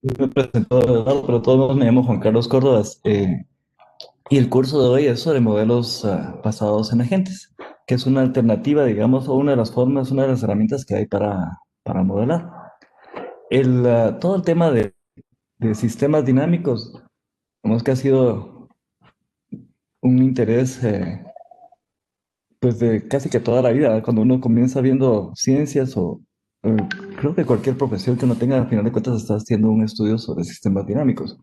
Me presentó, Eduardo, pero todos modos me llamo Juan Carlos Córdoba, y el curso de hoy es sobre modelos basados en agentes, que es una alternativa, digamos, o una de las formas, una de las herramientas que hay para modelar. Todo el tema de sistemas dinámicos, vemos que ha sido un interés pues de casi que toda la vida, ¿eh? Cuando uno comienza viendo ciencias o creo que cualquier profesión que uno tenga, al final de cuentas está haciendo un estudio sobre sistemas dinámicos.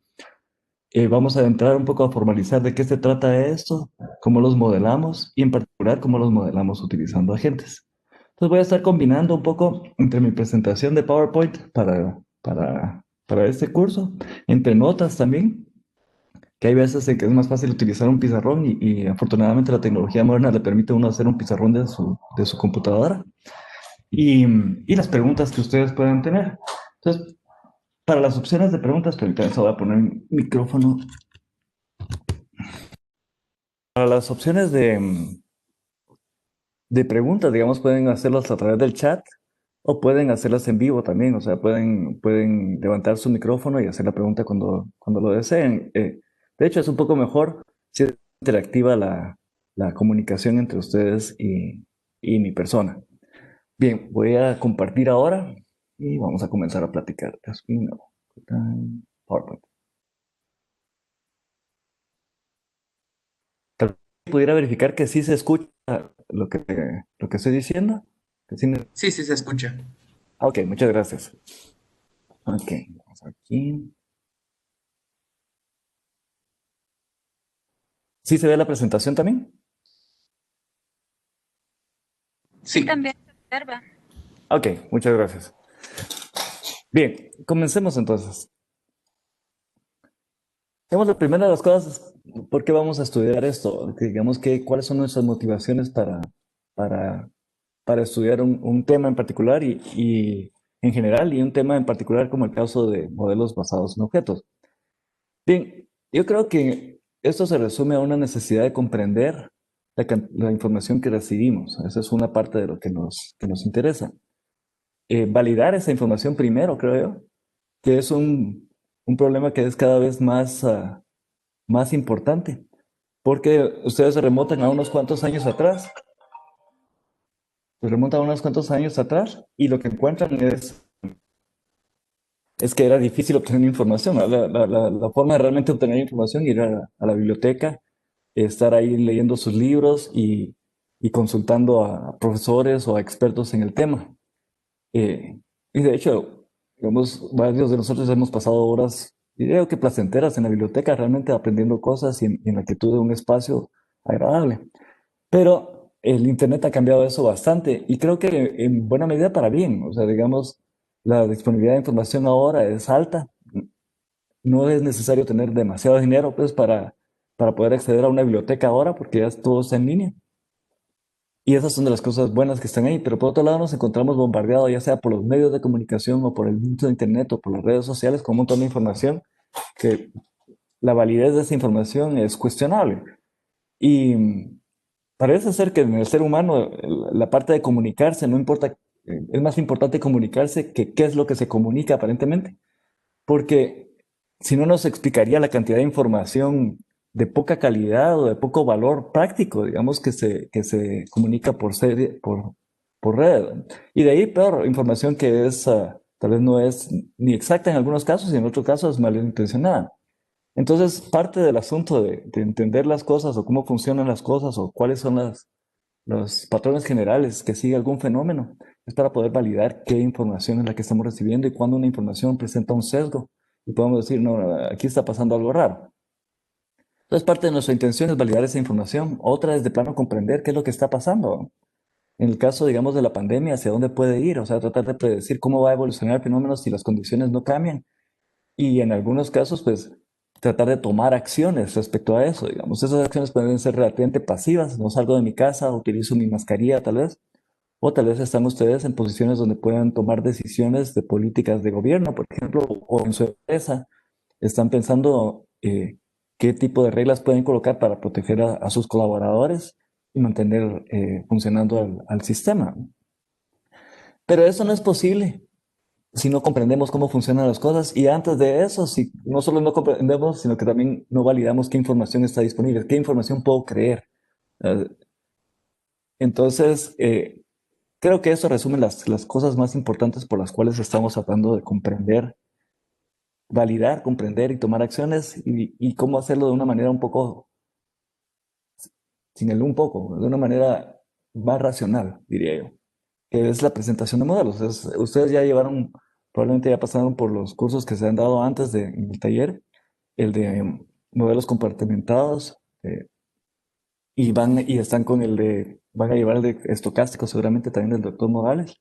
Vamos a entrar un poco a formalizar de qué se trata esto, cómo los modelamos y en particular cómo los modelamos utilizando agentes. Entonces voy a estar combinando un poco entre mi presentación de PowerPoint para este curso, entre notas también, que hay veces en que es más fácil utilizar un pizarrón y afortunadamente la tecnología moderna le permite a uno hacer un pizarrón de su computadora y las preguntas que ustedes puedan tener. Entonces, para las opciones de preguntas, que ahorita se voy a poner un micrófono. Para las opciones de preguntas, digamos, pueden hacerlas a través del chat o pueden hacerlas en vivo también. O sea, pueden levantar su micrófono y hacer la pregunta cuando lo deseen. De hecho, es un poco mejor si es interactiva la comunicación entre ustedes y mi persona. Bien, voy a compartir ahora y vamos a comenzar a platicar. PowerPoint. Tal vez pudiera verificar que sí se escucha lo que, lo que estoy diciendo. Que sí Sí, sí, se escucha. Ok, muchas gracias. Ok, vamos aquí. ¿Sí se ve la presentación también? Sí. También se observa. Ok, muchas gracias. Bien, comencemos entonces. Digamos, la primera de las cosas es por qué vamos a estudiar esto. Que digamos que cuáles son nuestras motivaciones para, para estudiar un tema en particular y en general y un tema en particular como el caso de modelos basados en objetos. Bien, yo creo que esto se resume a una necesidad de comprender la información que recibimos. Esa es una parte de lo que nos interesa. Validar esa información primero, creo yo, que es un problema que es cada vez más importante, porque ustedes se remontan a unos cuantos años atrás, se remontan a unos cuantos años atrás y lo que encuentran es que era difícil obtener información. La forma de realmente obtener información era ir a la biblioteca, estar ahí leyendo sus libros y consultando a profesores o a expertos en el tema. Eh, y de hecho, digamos, varios de nosotros hemos pasado horas, y creo que placenteras en la biblioteca, realmente aprendiendo cosas y en la quietud de un espacio agradable. Pero el Internet ha cambiado eso bastante y creo que en buena medida para bien. O sea, digamos, la disponibilidad de información ahora es alta. No es necesario tener demasiado dinero pues, para poder acceder a una biblioteca ahora porque ya todo está en línea. Y esas son de las cosas buenas que están ahí, pero por otro lado nos encontramos bombardeados, ya sea por los medios de comunicación o por el mundo de Internet o por las redes sociales, con un montón de información que la validez de esa información es cuestionable. Y parece ser que en el ser humano la parte de comunicarse no importa, es más importante comunicarse que qué es lo que se comunica aparentemente, porque si no nos explicaría la cantidad de información de poca calidad o de poco valor práctico, digamos, que se comunica por red. Y de ahí, peor, información que es, tal vez no es ni exacta en algunos casos y en otros casos malintencionada. Entonces, parte del asunto de entender las cosas o cómo funcionan las cosas o cuáles son los patrones generales que sigue algún fenómeno es para poder validar qué información es la que estamos recibiendo y cuando una información presenta un sesgo y podemos decir, no, aquí está pasando algo raro. Entonces, parte de nuestra intención es validar esa información. Otra es de plano comprender qué es lo que está pasando. En el caso, digamos, de la pandemia, hacia dónde puede ir, o sea, tratar de predecir cómo va a evolucionar el fenómeno si las condiciones no cambian. Y en algunos casos, pues, tratar de tomar acciones respecto a eso, digamos. Esas acciones pueden ser relativamente pasivas. No salgo de mi casa, utilizo mi mascarilla, tal vez. O tal vez están ustedes en posiciones donde puedan tomar decisiones de políticas de gobierno, por ejemplo, o en su empresa. Están pensando qué tipo de reglas pueden colocar para proteger a sus colaboradores y mantener funcionando al sistema. Pero eso no es posible si no comprendemos cómo funcionan las cosas. Y antes de eso, si no solo no comprendemos, sino que también no validamos qué información está disponible, qué información puedo creer. Eh, Entonces, creo que eso resume las cosas más importantes por las cuales estamos tratando de comprender, validar, comprender y tomar acciones y cómo hacerlo de una manera un poco, sin el un poco, de una manera más racional, diría yo, que es la presentación de modelos. Ustedes ya llevaron, probablemente ya pasaron por los cursos que se han dado antes en el taller, el de modelos compartimentados, y están con van a llevar el de estocástico seguramente también del doctor Morales.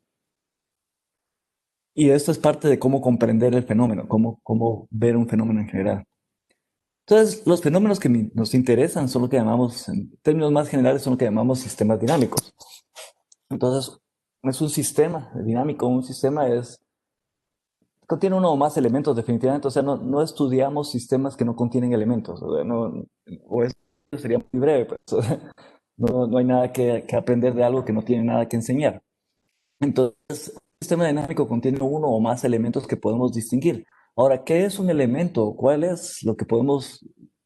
Y esto es parte de cómo comprender el fenómeno, cómo ver un fenómeno en general. Entonces, los fenómenos que nos interesan son lo que llamamos, en términos más generales, son lo que llamamos sistemas dinámicos. Entonces, es un sistema dinámico, un sistema contiene uno o más elementos definitivamente, o sea, no estudiamos sistemas que no contienen elementos, o sea, o eso sería muy breve, pues, no hay nada que aprender de algo que no tiene nada que enseñar. Entonces, un sistema dinámico contiene uno o más elementos que podemos distinguir. Ahora, ¿qué es un elemento? ¿Cuál es lo que podemos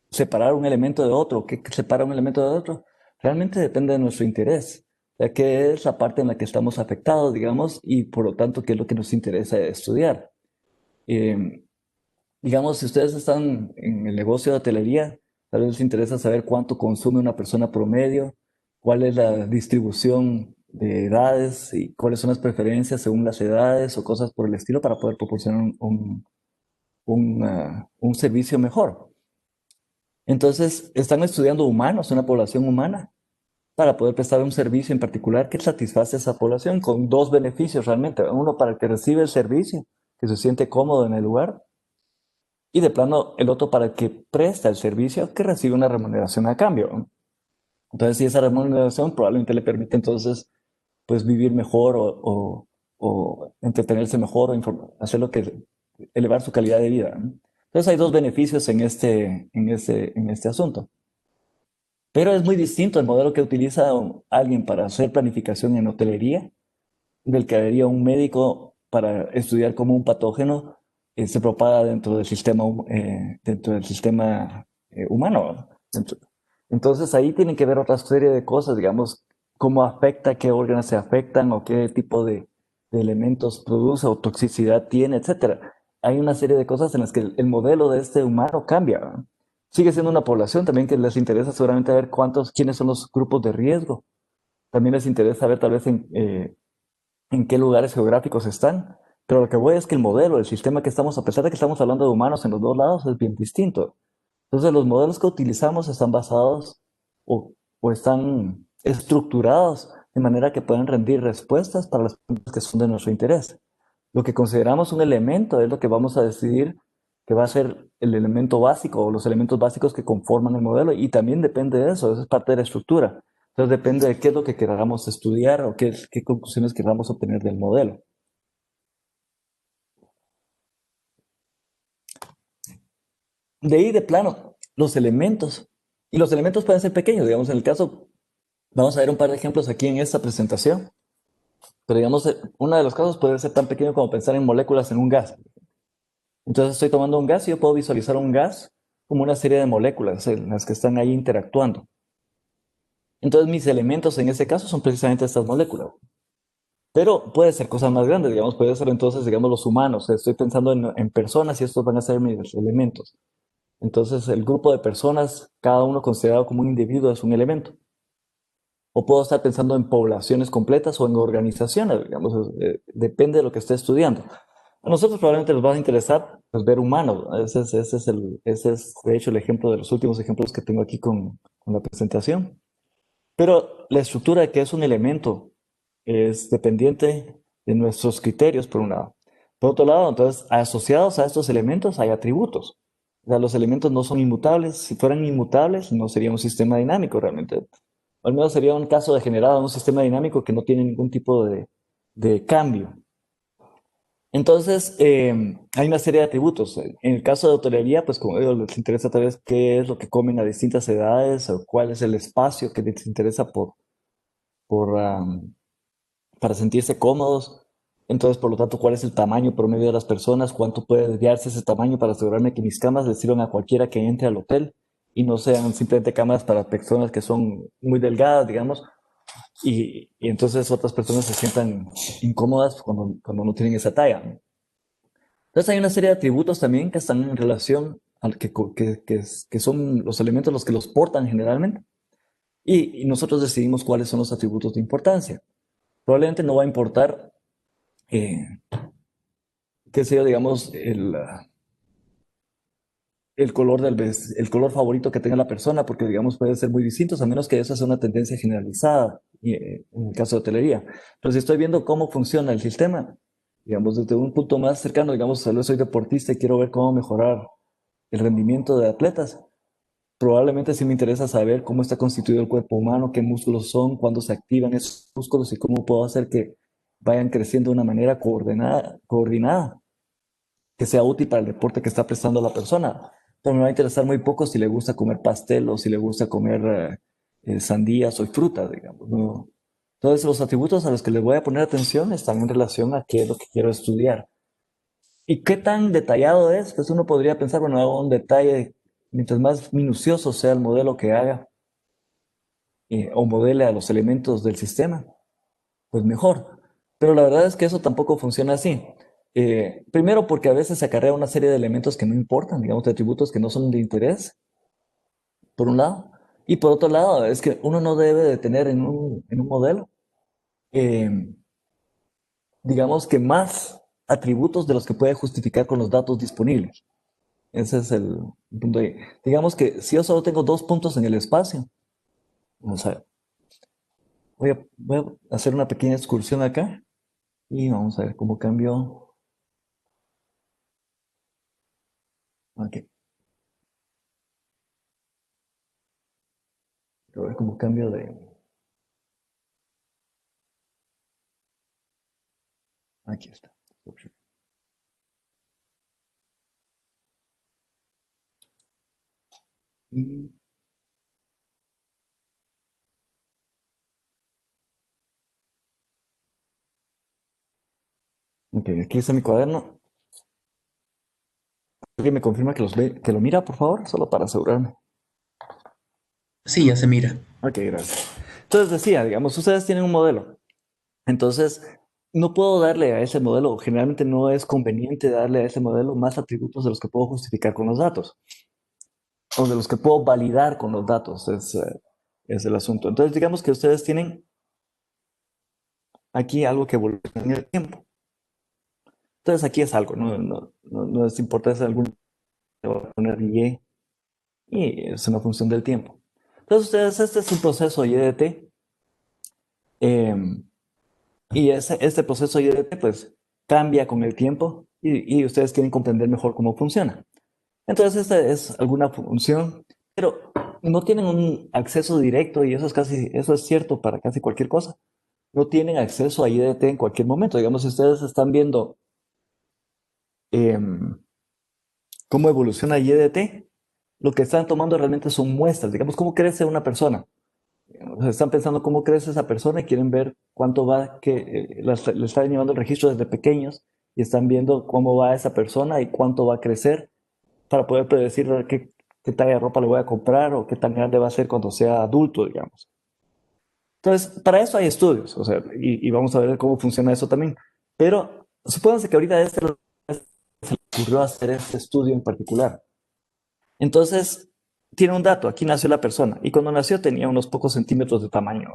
separar un elemento de otro? ¿Qué separa un elemento de otro? Realmente depende de nuestro interés, ya que es la parte en la que estamos afectados, digamos, y por lo tanto, qué es lo que nos interesa estudiar. Eh, digamos, si ustedes están en el negocio de hotelería, tal vez les interesa saber cuánto consume una persona promedio, cuál es la distribución de edades y cuáles son las preferencias según las edades o cosas por el estilo para poder proporcionar un servicio mejor. Entonces, están estudiando humanos, una población humana, para poder prestar un servicio en particular que satisface a esa población con dos beneficios realmente. Uno para el que recibe el servicio, que se siente cómodo en el lugar, y de plano el otro para el que presta el servicio que recibe una remuneración a cambio. Entonces, si esa remuneración probablemente le permite entonces pues vivir mejor o entretenerse mejor o hacer lo que elevar su calidad de vida. Entonces hay dos beneficios en este asunto. Pero es muy distinto el modelo que utiliza alguien para hacer planificación en hotelería del que haría un médico para estudiar cómo un patógeno se propaga dentro del sistema humano. Entonces ahí tienen que ver otra serie de cosas, digamos, cómo afecta, qué órganos se afectan o qué tipo de elementos produce o toxicidad tiene, etcétera. Hay una serie de cosas en las que el modelo de este humano cambia, ¿verdad? Sigue siendo una población también que les interesa seguramente ver quiénes son los grupos de riesgo. También les interesa ver tal vez en qué lugares geográficos están. Pero lo que voy es que el modelo, el sistema que estamos, a pesar de que estamos hablando de humanos en los dos lados, es bien distinto. Entonces, los modelos que utilizamos están basados o están estructurados de manera que pueden rendir respuestas para las preguntas que son de nuestro interés. Lo que consideramos un elemento es lo que vamos a decidir que va a ser el elemento básico o los elementos básicos que conforman el modelo y también depende de eso es parte de la estructura. Entonces depende de qué es lo que queramos estudiar o qué conclusiones queramos obtener del modelo. De ahí de plano, los elementos. Y los elementos pueden ser pequeños, digamos, en el caso, vamos a ver un par de ejemplos aquí en esta presentación, pero digamos, uno de los casos puede ser tan pequeño como pensar en moléculas en un gas. Entonces estoy tomando un gas y yo puedo visualizar un gas como una serie de moléculas en las que están ahí interactuando. Entonces mis elementos en ese caso son precisamente estas moléculas. Pero puede ser cosas más grandes, digamos, puede ser entonces, digamos, los humanos. Estoy pensando en personas y estos van a ser mis elementos. Entonces el grupo de personas, cada uno considerado como un individuo, es un elemento. O puedo estar pensando en poblaciones completas o en organizaciones, digamos, depende de lo que esté estudiando. A nosotros probablemente nos va a interesar pues, ver humanos, ¿no? Ese es, de hecho, el ejemplo de los últimos ejemplos que tengo aquí con la presentación. Pero la estructura de que es un elemento es dependiente de nuestros criterios, por un lado. Por otro lado, entonces, asociados a estos elementos hay atributos. O sea, los elementos no son inmutables. Si fueran inmutables, no sería un sistema dinámico realmente. Al menos sería un caso degenerado, un sistema dinámico que no tiene ningún tipo de cambio. Entonces, hay una serie de atributos. En el caso de hotelería, pues como digo, les interesa tal vez qué es lo que comen a distintas edades o cuál es el espacio que les interesa por, para sentirse cómodos. Entonces, por lo tanto, ¿cuál es el tamaño promedio de las personas? ¿Cuánto puede desviarse ese tamaño para asegurarme que mis camas le sirvan a cualquiera que entre al hotel y no sean simplemente camas para personas que son muy delgadas, digamos, y entonces otras personas se sientan incómodas cuando no tienen esa talla? Entonces hay una serie de atributos también que están en relación al que son los elementos los que los portan generalmente y nosotros decidimos cuáles son los atributos de importancia. Probablemente no va a importar, eh, qué sé yo, digamos, el color el color favorito que tenga la persona, porque digamos puede ser muy distintos, a menos que eso sea una tendencia generalizada, en el caso de hotelería. Pero si estoy viendo cómo funciona el sistema, digamos, desde un punto más cercano, digamos, tal vez soy deportista y quiero ver cómo mejorar el rendimiento de atletas, probablemente sí me interesa saber cómo está constituido el cuerpo humano, qué músculos son, cuándo se activan esos músculos y cómo puedo hacer que vayan creciendo de una manera coordinada, que sea útil para el deporte que está prestando la persona. Pero me va a interesar muy poco si le gusta comer pastel o si le gusta comer sandías o frutas, digamos, ¿no? Entonces, los atributos a los que le voy a poner atención están en relación a qué es lo que quiero estudiar. ¿Y qué tan detallado es? Pues uno podría pensar, bueno, hago un detalle, mientras más minucioso sea el modelo que haga o modele a los elementos del sistema, pues mejor. Pero la verdad es que eso tampoco funciona así. Primero porque a veces se acarrea una serie de elementos que no importan, digamos, de atributos que no son de interés, por un lado. Y por otro lado, es que uno no debe de tener en un modelo, eh, digamos que más atributos de los que puede justificar con los datos disponibles. Ese es el punto ahí. Digamos que si yo solo tengo dos puntos en el espacio, vamos a ver, voy a hacer una pequeña excursión acá y vamos a ver cómo cambio. Ok, a ver cómo cambio de. Aquí está. Y, ok, aquí está mi cuaderno. ¿Alguien me confirma que, que lo mira, por favor? Solo para asegurarme. Sí, ya se mira. Ok, gracias. Entonces decía, digamos, ustedes tienen un modelo. Entonces, no puedo darle a ese modelo, generalmente no es conveniente darle a ese modelo más atributos de los que puedo justificar con los datos o de los que puedo validar con los datos, es el asunto. Entonces, digamos que ustedes tienen aquí algo que evoluciona en el tiempo. Entonces, aquí es algo, no es importante, es algún, le voy a poner y es una función del tiempo. Entonces, ustedes, este es un proceso IDT, eh, y este proceso IDT, pues, cambia con el tiempo y ustedes quieren comprender mejor cómo funciona. Entonces, esta es alguna función, pero no tienen un acceso directo y eso es cierto para casi cualquier cosa. No tienen acceso a IDT en cualquier momento. Digamos, si ustedes están viendo eh, cómo evoluciona IDT, lo que están tomando realmente son muestras. Digamos, cómo crece una persona. Están pensando cómo crece esa persona y quieren ver cuánto va, que le están llevando el registro desde pequeños y están viendo cómo va esa persona y cuánto va a crecer para poder predecir qué talla de ropa le voy a comprar o qué tan grande va a ser cuando sea adulto, digamos. Entonces, para eso hay estudios, o sea, y vamos a ver cómo funciona eso también. Pero supónganse que ahorita se le ocurrió hacer este estudio en particular. Entonces, tiene un dato, aquí nació la persona, y cuando nació tenía unos pocos centímetros de tamaño.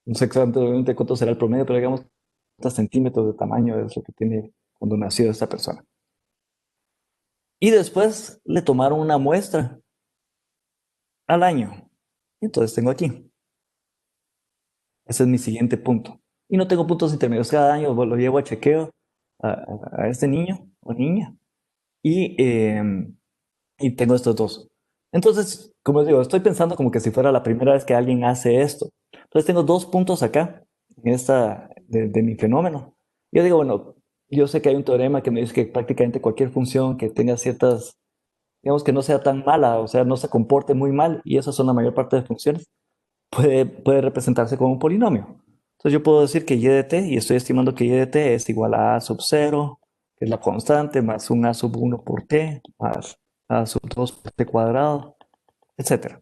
No sé exactamente cuánto será el promedio, pero digamos, cuántos centímetros de tamaño es lo que tiene cuando nació esta persona. Y después le tomaron una muestra al año. Entonces tengo aquí. Ese es mi siguiente punto. Y no tengo puntos intermedios. Cada año lo llevo a chequeo a este niño o niña. Y, eh, y tengo estos dos. Entonces, como les digo, estoy pensando como que si fuera la primera vez que alguien hace esto. Entonces tengo dos puntos acá, en esta, de mi fenómeno. Yo digo, bueno, yo sé que hay un teorema que me dice que prácticamente cualquier función que tenga ciertas, digamos que no sea tan mala, o sea, no se comporte muy mal, y esas son la mayor parte de funciones, puede representarse como un polinomio. Entonces yo puedo decir que y de t, y estoy estimando que y de t es igual a sub 0, que es la constante, más un a sub 1 por t, más a sub 2 por t cuadrado, etc.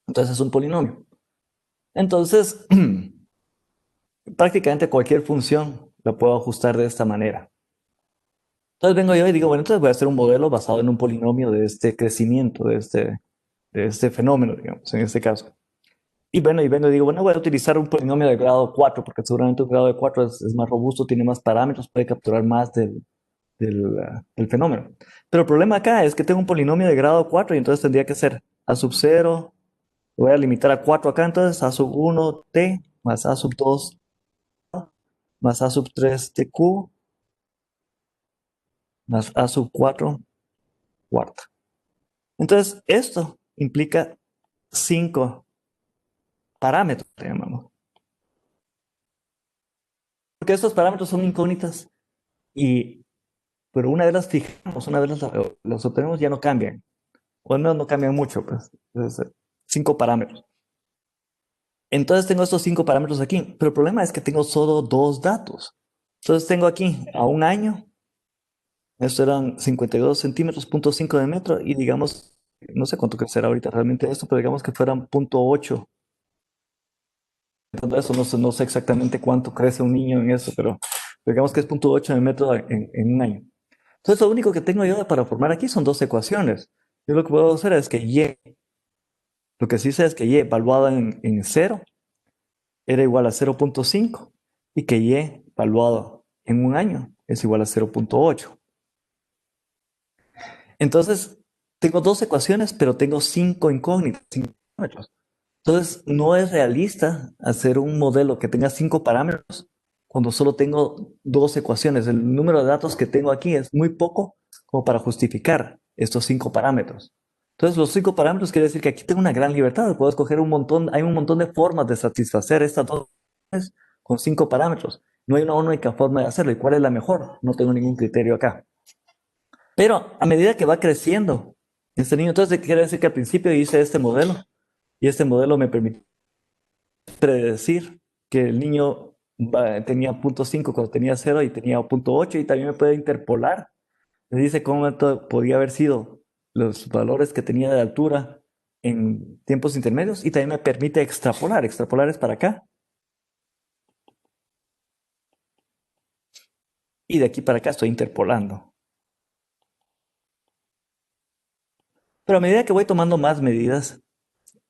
Entonces es un polinomio. Entonces, prácticamente cualquier función la puedo ajustar de esta manera. Entonces vengo yo y digo, bueno, entonces voy a hacer un modelo basado en un polinomio de este crecimiento, de este fenómeno, digamos, en este caso. Y bueno, y vengo y digo, bueno, voy a utilizar un polinomio de grado 4 porque seguramente un grado de 4 es más robusto, tiene más parámetros, puede capturar más del fenómeno. Pero el problema acá es que tengo un polinomio de grado 4 y entonces tendría que ser a sub 0, lo voy a limitar a 4 acá, entonces a sub 1 t más a sub 2 más a sub 3 tq más a sub 4 cuarta. Entonces, esto implica 5 parámetros, le llamamos. Porque estos parámetros son incógnitas, y, pero una vez las fijamos, una vez las obtenemos, ya no cambian. O no cambian mucho, pues. Entonces, 5 parámetros. Entonces tengo estos 5 parámetros aquí, pero el problema es que tengo solo 2 datos. Entonces tengo aquí a un año, esto eran 52 centímetros, 0.5 de metro, y digamos, no sé cuánto crecerá ahorita realmente esto, pero digamos que fueran 0.8. Eso no sé exactamente cuánto crece un niño en eso, pero digamos que es 0.8 de metro en un año. Entonces lo único que tengo yo para formar aquí son dos ecuaciones. Yo lo que puedo hacer es que y, lo que sí sé es que y evaluada en 0 era igual a 0.5 y que y evaluado en un año es igual a 0.8. Entonces tengo dos ecuaciones, pero tengo 5 incógnitas, 5 parámetros. Entonces, no es realista hacer un modelo que tenga 5 parámetros cuando solo tengo 2 ecuaciones. El número de datos que tengo aquí es muy poco como para justificar estos 5 parámetros. Entonces, los 5 parámetros quiere decir que aquí tengo una gran libertad. Puedo escoger un montón, hay un montón de formas de satisfacer estas dos ecuaciones con 5 parámetros. No hay una única forma de hacerlo. ¿Y cuál es la mejor? No tengo ningún criterio acá. Pero a medida que va creciendo este niño, entonces quiere decir que al principio hice este modelo y este modelo me permite predecir que el niño tenía 0.5 cuando tenía 0 y tenía 0.8, y también me puede interpolar. Me dice cómo podía haber sido los valores que tenía de altura en tiempos intermedios, y también me permite extrapolar. Extrapolar es para acá y de aquí para acá estoy interpolando. Pero a medida que voy tomando más medidas,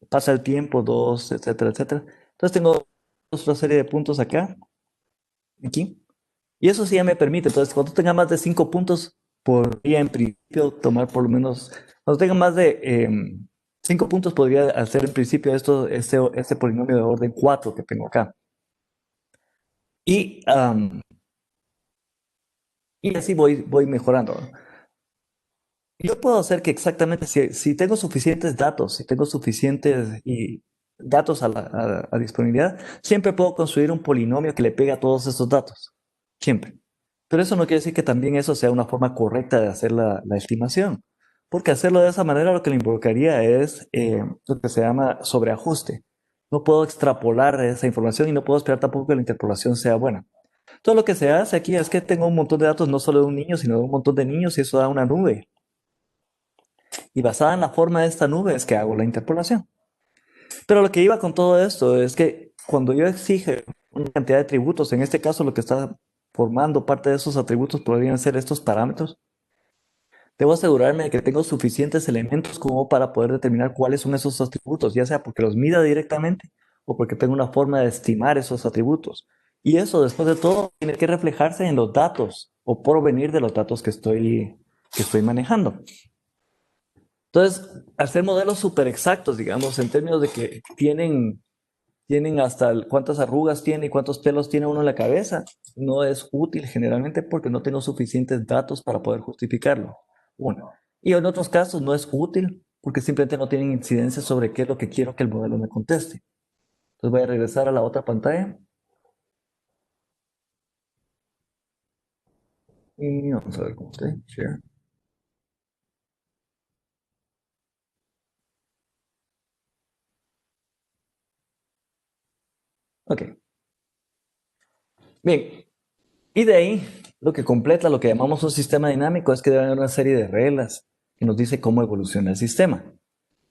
pasa el tiempo, dos, etcétera, etcétera. Entonces tengo otra serie de puntos acá, aquí. Y eso sí ya me permite. Entonces, cuando tenga más de 5 puntos, podría en principio tomar por lo menos, cuando tenga más de 5 puntos, podría hacer en principio este polinomio de orden 4 que tengo acá. Y, y así voy mejorando. Yo puedo hacer que exactamente, si tengo suficientes datos, si tengo suficientes datos a disponibilidad, siempre puedo construir un polinomio que le pegue a todos esos datos. Siempre. Pero eso no quiere decir que también eso sea una forma correcta de hacer la estimación. Porque hacerlo de esa manera lo que le involucraría es lo que se llama sobreajuste. No puedo extrapolar esa información y no puedo esperar tampoco que la interpolación sea buena. Todo lo que se hace aquí es que tengo un montón de datos, no solo de un niño, sino de un montón de niños, y eso da una nube. Y basada en la forma de esta nube es que hago la interpolación. Pero lo que iba con todo esto es que cuando yo exige una cantidad de atributos, en este caso lo que está formando parte de esos atributos podrían ser estos parámetros, debo asegurarme de que tengo suficientes elementos como para poder determinar cuáles son esos atributos, ya sea porque los mida directamente o porque tengo una forma de estimar esos atributos. Y eso, después de todo, tiene que reflejarse en los datos o provenir de los datos que estoy manejando. Entonces, hacer modelos súper exactos, digamos, en términos de que tienen hasta cuántas arrugas tiene y cuántos pelos tiene uno en la cabeza, no es útil generalmente porque no tengo suficientes datos para poder justificarlo. Uno. Y en otros casos no es útil porque simplemente no tienen incidencia sobre qué es lo que quiero que el modelo me conteste. Entonces voy a regresar a la otra pantalla y vamos a ver cómo está. Share. Ok. Bien, y de ahí lo que completa lo que llamamos un sistema dinámico es que debe haber una serie de reglas que nos dice cómo evoluciona el sistema.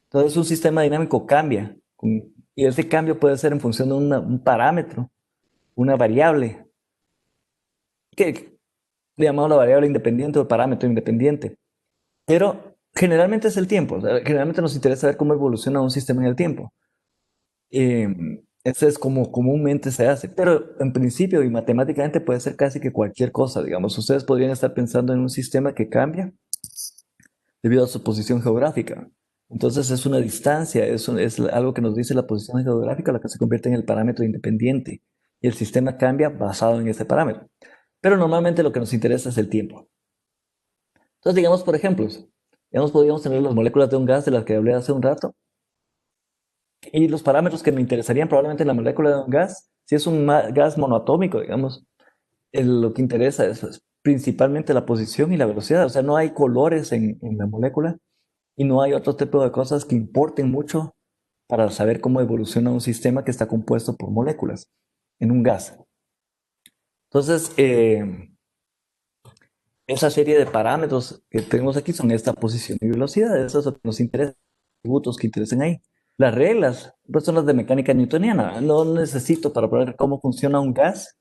Entonces un sistema dinámico cambia y ese cambio puede ser en función de un parámetro, una variable, que le llamamos la variable independiente o el parámetro independiente. Pero generalmente es el tiempo. O sea, generalmente nos interesa ver cómo evoluciona un sistema en el tiempo. Eh, Eso es como comúnmente se hace. Pero en principio y matemáticamente puede ser casi que cualquier cosa. Digamos, ustedes podrían estar pensando en un sistema que cambia debido a su posición geográfica. Entonces es una distancia, es algo que nos dice la posición geográfica, la que se convierte en el parámetro independiente. Y el sistema cambia basado en ese parámetro. Pero normalmente lo que nos interesa es el tiempo. Entonces, digamos, por ejemplo, digamos, podríamos tener las moléculas de un gas de las que hablé hace un rato, y los parámetros que me interesarían probablemente en la molécula de un gas, si es un gas monoatómico, digamos, lo que interesa es principalmente la posición y la velocidad. O sea, no hay colores en la molécula y no hay otro tipo de cosas que importen mucho para saber cómo evoluciona un sistema que está compuesto por moléculas en un gas. Entonces, esa serie de parámetros que tenemos aquí son esta posición y velocidad. Eso es lo que nos interesa, atributos que interesen ahí. Las reglas, pues son las de mecánica newtoniana. No necesito para probar cómo funciona un gas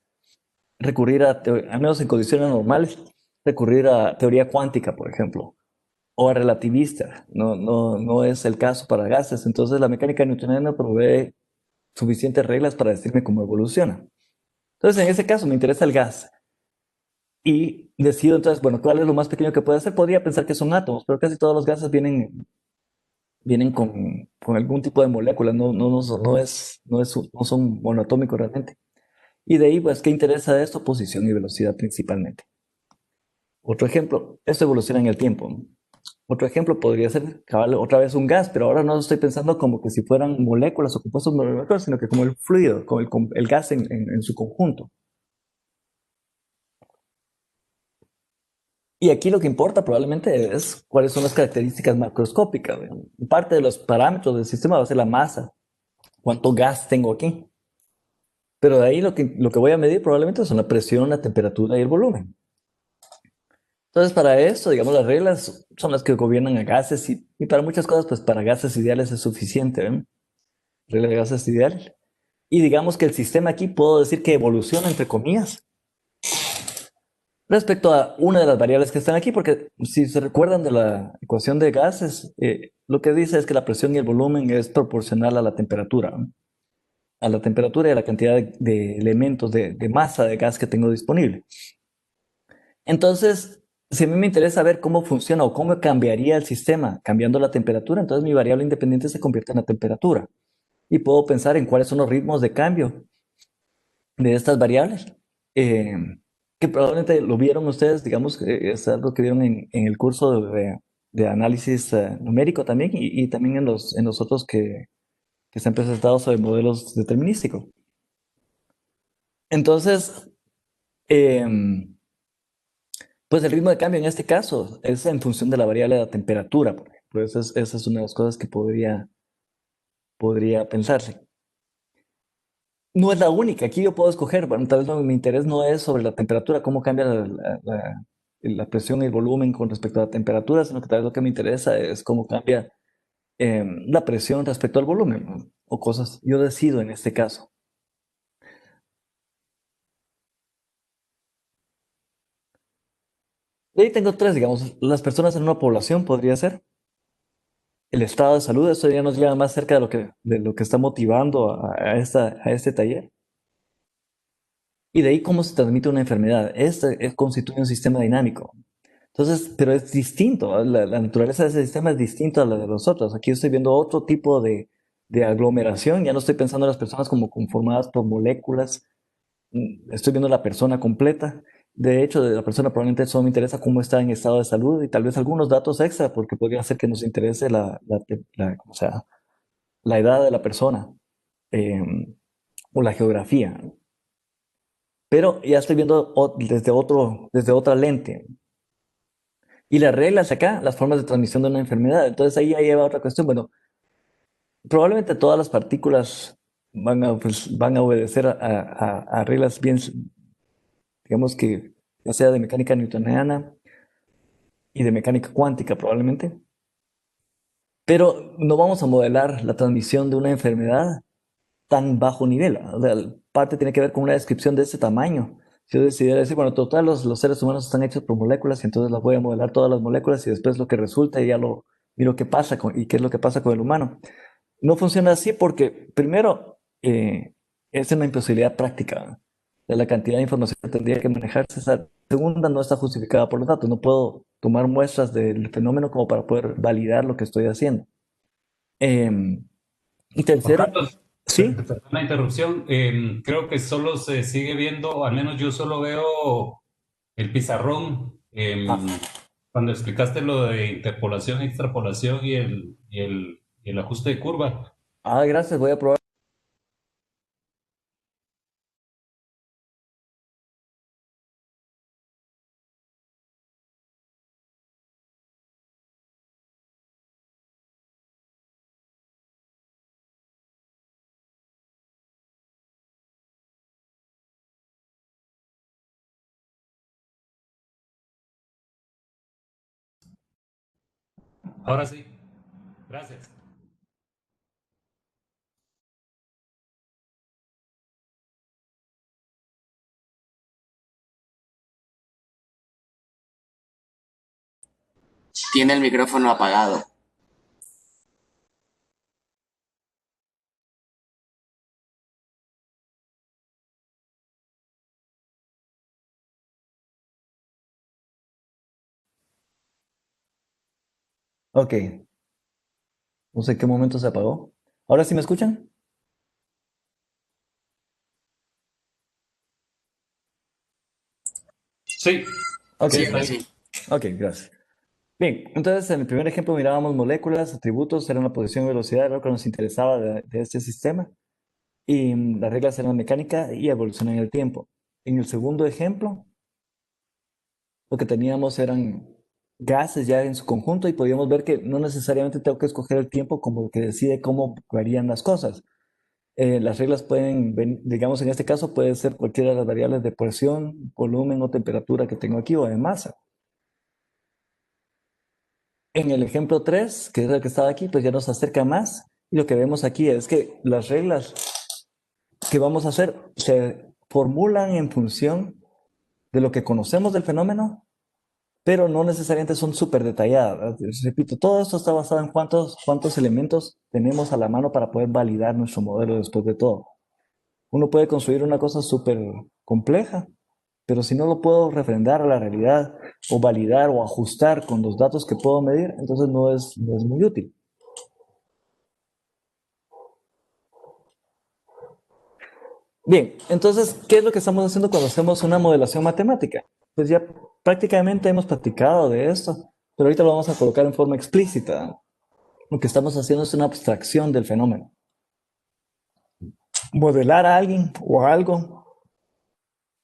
recurrir al menos en condiciones normales, recurrir a teoría cuántica, por ejemplo, o a relativista. No es el caso para gases. Entonces la mecánica newtoniana provee suficientes reglas para decirme cómo evoluciona. Entonces en ese caso me interesa el gas. Y decido entonces, bueno, ¿cuál es lo más pequeño que puede hacer? Podría pensar que son átomos, pero casi todos los gases vienen con algún tipo de molécula, no son monoatómicos realmente. Y de ahí, pues, ¿qué interesa de esto? Posición y velocidad principalmente. Otro ejemplo, esto evoluciona en el tiempo. Otro ejemplo podría ser, cabal, otra vez un gas, pero ahora no estoy pensando como que si fueran moléculas o compuestos moleculares, sino que como el fluido, como el gas en su conjunto. Y aquí lo que importa probablemente es cuáles son las características macroscópicas. Parte de los parámetros del sistema va a ser la masa, cuánto gas tengo aquí. Pero de ahí lo que voy a medir probablemente son la presión, la temperatura y el volumen. Entonces, para esto, digamos, las reglas son las que gobiernan a gases y para muchas cosas, pues para gases ideales es suficiente, ¿ven? Regla de gases ideales. Y digamos que el sistema aquí puedo decir que evoluciona, entre comillas, respecto a una de las variables que están aquí, porque si se recuerdan de la ecuación de gases, lo que dice es que la presión y el volumen es proporcional a la temperatura, ¿no? A la temperatura y a la cantidad de elementos de masa de gas que tengo disponible. Entonces, si a mí me interesa ver cómo funciona o cómo cambiaría el sistema cambiando la temperatura, entonces mi variable independiente se convierte en la temperatura. Y puedo pensar en cuáles son los ritmos de cambio de estas variables, eh, que probablemente lo vieron ustedes, digamos, es algo que vieron en el curso de análisis numérico también y también en los otros que se han presentado sobre modelos determinísticos. Entonces, eh, pues el ritmo de cambio en este caso es en función de la variable de la temperatura, por ejemplo. Esa es una de las cosas que podría pensarse. No es la única, aquí yo puedo escoger, bueno, tal vez mi interés no es sobre la temperatura, cómo cambia la presión y el volumen con respecto a la temperatura, sino que tal vez lo que me interesa es cómo cambia la presión respecto al volumen, ¿no? O cosas. Yo decido en este caso. De ahí tengo tres, digamos, las personas en una población podría ser, el estado de salud, eso ya nos lleva más cerca de lo que está motivando a este taller. Y de ahí cómo se transmite una enfermedad. Este constituye un sistema dinámico. Entonces, pero es distinto, ¿no? La naturaleza de ese sistema es distinta a la de los otros. Aquí estoy viendo otro tipo de aglomeración, ya no estoy pensando en las personas como conformadas por moléculas, estoy viendo la persona completa. De hecho, de la persona probablemente solo me interesa cómo está en estado de salud y tal vez algunos datos extra, porque podría ser que nos interese o sea, la edad de la persona eh, o la geografía. Pero ya estoy viendo desde otra lente. Y las reglas acá, las formas de transmisión de una enfermedad. Entonces ahí ya lleva otra cuestión. Bueno, probablemente todas las partículas van a obedecer a reglas bien. digamos que ya sea de mecánica newtoniana y de mecánica cuántica probablemente, pero no vamos a modelar la transmisión de una enfermedad tan bajo nivel. O sea, parte tiene que ver con una descripción de ese tamaño. Si yo decidiera decir, bueno, total, los seres humanos están hechos por moléculas y entonces las voy a modelar todas las moléculas y después lo que resulta y ya lo miro qué pasa y qué es lo que pasa con el humano. No funciona así porque, primero, es una imposibilidad práctica de la cantidad de información que tendría que manejarse. Esa segunda no está justificada por los datos. No puedo tomar muestras del fenómeno como para poder validar lo que estoy haciendo. Y Juan tercero, Carlos, sí. perdón la interrupción. Creo que solo se sigue viendo, al menos yo solo veo el pizarrón. Cuando explicaste lo de interpolación, extrapolación y el ajuste de curva. Gracias, voy a probar. Ahora sí, gracias. Tiene el micrófono apagado. Ok, no sé en qué momento se apagó. ¿Ahora sí me escuchan? Sí, Ok, sí, Sí, está ahora bien. sí. ok, gracias. Bien, entonces en el primer ejemplo mirábamos moléculas, atributos, eran la posición y velocidad, era lo que nos interesaba de este sistema. Y las reglas eran mecánica y evolución en el tiempo. En el segundo ejemplo, lo que teníamos eran gases ya en su conjunto y podíamos ver que no necesariamente tengo que escoger el tiempo como lo que decide cómo varían las cosas. Las reglas pueden, digamos en este caso, puede ser cualquiera de las variables de presión, volumen o temperatura que tengo aquí o de masa. En el ejemplo 3, que es el que estaba aquí, pues ya nos acerca más. Y lo que vemos aquí es que las reglas que vamos a hacer se formulan en función de lo que conocemos del fenómeno, pero no necesariamente son súper detalladas. Repito, todo esto está basado en cuántos elementos tenemos a la mano para poder validar nuestro modelo después de todo. Uno puede construir una cosa súper compleja, pero si no lo puedo refrendar a la realidad o validar o ajustar con los datos que puedo medir, entonces no es muy útil. Bien, entonces, ¿qué es lo que estamos haciendo cuando hacemos una modelación matemática? Pues ya prácticamente hemos platicado de esto, pero ahorita lo vamos a colocar en forma explícita. Lo que estamos haciendo es una abstracción del fenómeno. Modelar a alguien o a algo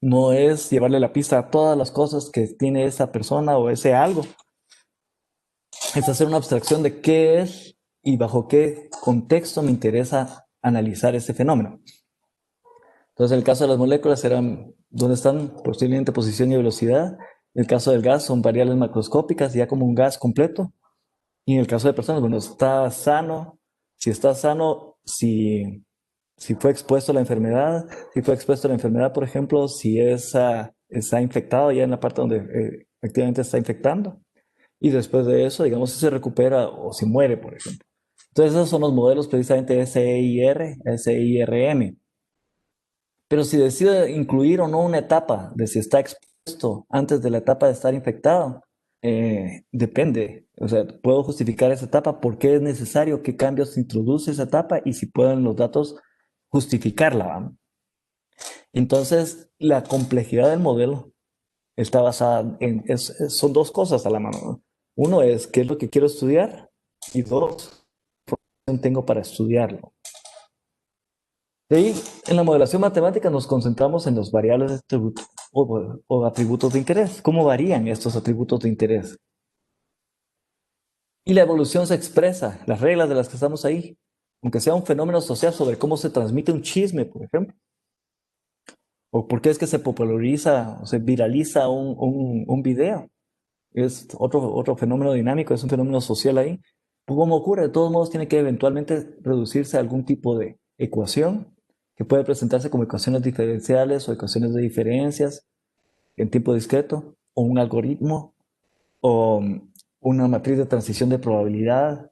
no es llevarle la pista a todas las cosas que tiene esa persona o ese algo. Es hacer una abstracción de qué es y bajo qué contexto me interesa analizar ese fenómeno. Entonces, en el caso de las moléculas eran dónde están posiblemente posición y velocidad. En el caso del gas son variables macroscópicas, ya como un gas completo. Y en el caso de personas, bueno, está sano, si fue expuesto a la enfermedad, si fue expuesto a la enfermedad, por ejemplo, si está infectado ya en la parte donde efectivamente está infectando. Y después de eso, digamos, si se recupera o si muere, por ejemplo. Entonces, esos son los modelos precisamente SEIR, SIRM. Pero si decido incluir o no una etapa de si está expuesto antes de la etapa de estar infectado, depende. O sea, puedo justificar esa etapa, por qué es necesario, qué cambios introduce esa etapa y si pueden los datos justificarla. ¿Va? Entonces, la complejidad del modelo está basada son dos cosas a la mano. ¿No? Uno es qué es lo que quiero estudiar y dos, qué información tengo para estudiarlo. De ahí, en la modelación matemática nos concentramos en los variables de atributo, o atributos de interés. ¿Cómo varían estos atributos de interés? Y la evolución se expresa, las reglas de las que estamos ahí, aunque sea un fenómeno social sobre cómo se transmite un chisme, por ejemplo. ¿O por qué es que se populariza o se viraliza un video? Es otro fenómeno dinámico, es un fenómeno social ahí. ¿Cómo ocurre? De todos modos, tiene que eventualmente reducirse a algún tipo de ecuación que puede presentarse como ecuaciones diferenciales o ecuaciones de diferencias en tiempo discreto, o un algoritmo, o una matriz de transición de probabilidad,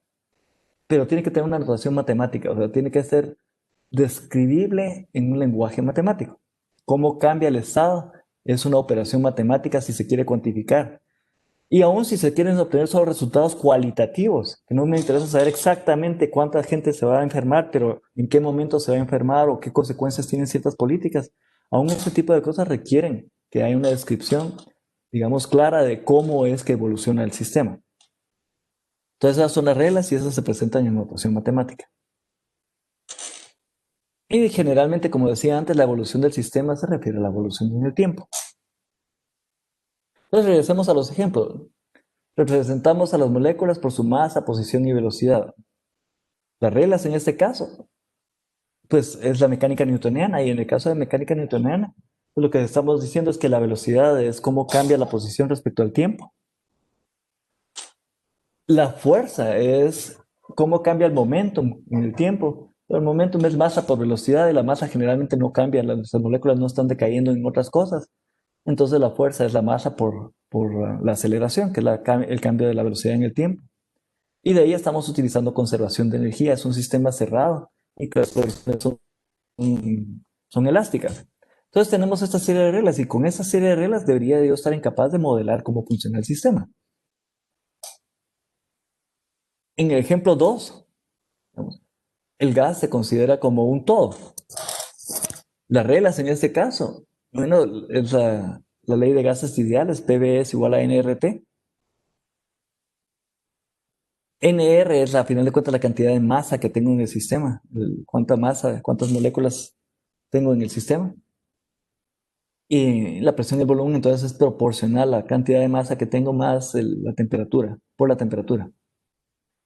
pero tiene que tener una notación matemática, o sea, tiene que ser describible en un lenguaje matemático. ¿Cómo cambia el estado? Es una operación matemática si se quiere cuantificar. Y aún si se quieren obtener solo resultados cualitativos, que no me interesa saber exactamente cuánta gente se va a enfermar, pero en qué momento se va a enfermar o qué consecuencias tienen ciertas políticas, aún ese tipo de cosas requieren que haya una descripción, digamos, clara de cómo es que evoluciona el sistema. Entonces esas son las reglas y esas se presentan en notación matemática. Y generalmente, como decía antes, la evolución del sistema se refiere a la evolución en el tiempo. Entonces regresemos a los ejemplos. Representamos a las moléculas por su masa, posición y velocidad. Las reglas en este caso, pues es la mecánica newtoniana, y en el caso de mecánica newtoniana, pues lo que estamos diciendo es que la velocidad es cómo cambia la posición respecto al tiempo. La fuerza es cómo cambia el momentum en el tiempo. El momentum es masa por velocidad y la masa generalmente no cambia, las moléculas no están decayendo en otras cosas. Entonces la fuerza es la masa por la aceleración, que es el cambio de la velocidad en el tiempo. Y de ahí estamos utilizando conservación de energía. Es un sistema cerrado y que las progresiones son elásticas. Entonces tenemos esta serie de reglas y con esta serie de reglas debería yo estar incapaz de modelar cómo funciona el sistema. En el ejemplo 2, el gas se considera como un todo. Las reglas en este caso, bueno, es la ley de gases ideales, PV es igual a nRT. NR es, a final de cuentas, la cantidad de masa que tengo en el sistema. Cuánta masa, cuántas moléculas tengo en el sistema. Y la presión y el volumen entonces es proporcional a la cantidad de masa que tengo más la temperatura, por la temperatura.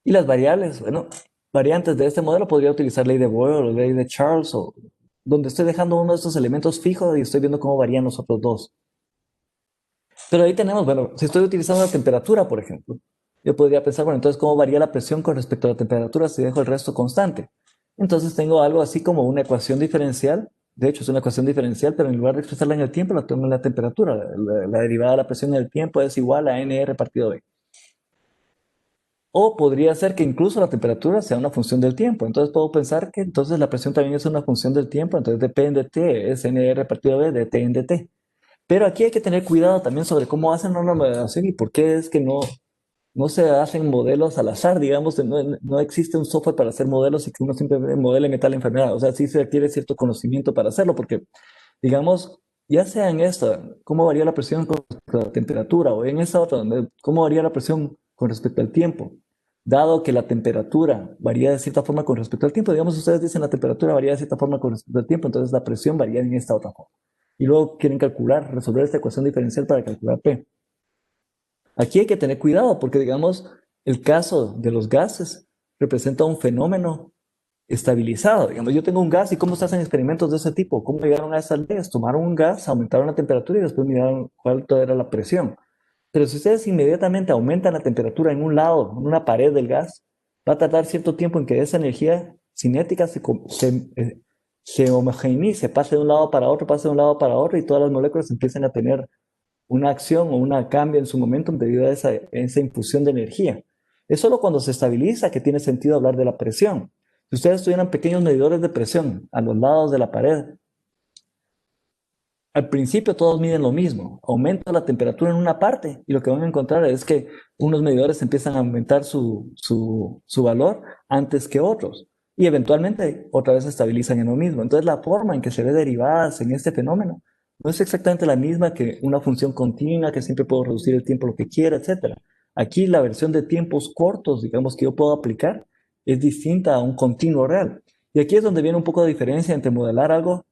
Y las variables, bueno, variantes de este modelo podría utilizar ley de Boyle o ley de Charles, o donde estoy dejando uno de estos elementos fijos y estoy viendo cómo varían los otros dos. Pero ahí tenemos, bueno, si estoy utilizando la temperatura, por ejemplo, yo podría pensar, bueno, entonces, ¿cómo varía la presión con respecto a la temperatura si dejo el resto constante? Entonces tengo algo así como una ecuación diferencial. De hecho, es una ecuación diferencial, pero en lugar de expresarla en el tiempo, la tengo en la temperatura. La derivada de la presión en el tiempo es igual a NR partido B. O podría ser que incluso la temperatura sea una función del tiempo. Entonces puedo pensar que entonces la presión también es una función del tiempo. Entonces dp en dt es NR partido B de T en dt. Pero aquí hay que tener cuidado también sobre cómo hacen una modelación y por qué es que no se hacen modelos al azar, digamos, no existe un software para hacer modelos y que uno siempre modele metal enfermedad. O sea, sí se requiere cierto conocimiento para hacerlo, porque, digamos, ya sea en esta, cómo varía la presión con respecto a la temperatura, o en esta otra, donde cómo varía la presión con respecto al tiempo. Dado que la temperatura varía de cierta forma con respecto al tiempo, digamos, ustedes dicen la temperatura varía de cierta forma con respecto al tiempo, entonces la presión varía en esta otra forma. Y luego quieren calcular, resolver esta ecuación diferencial para calcular P. Aquí hay que tener cuidado porque, digamos, el caso de los gases representa un fenómeno estabilizado. Digamos, yo tengo un gas y cómo se hacen experimentos de ese tipo. ¿Cómo llegaron a esas leyes? Tomaron un gas, aumentaron la temperatura y después miraron cuánto era la presión. Pero si ustedes inmediatamente aumentan la temperatura en un lado, en una pared del gas, va a tardar cierto tiempo en que esa energía cinética se homogeneice, pase de un lado para otro, pase de un lado para otro y todas las moléculas empiecen a tener una acción o una cambio en su momento debido a esa infusión de energía. Es solo cuando se estabiliza que tiene sentido hablar de la presión. Si ustedes tuvieran pequeños medidores de presión a los lados de la pared, al principio todos miden lo mismo. Aumenta la temperatura en una parte y lo que van a encontrar es que unos medidores empiezan a aumentar su valor antes que otros y eventualmente otra vez se estabilizan en lo mismo. Entonces la forma en que se ve derivadas en este fenómeno no es exactamente la misma que una función continua que siempre puedo reducir el tiempo lo que quiera, etc. Aquí la versión de tiempos cortos, digamos, que yo puedo aplicar es distinta a un continuo real. Y aquí es donde viene un poco de diferencia entre modelar algo,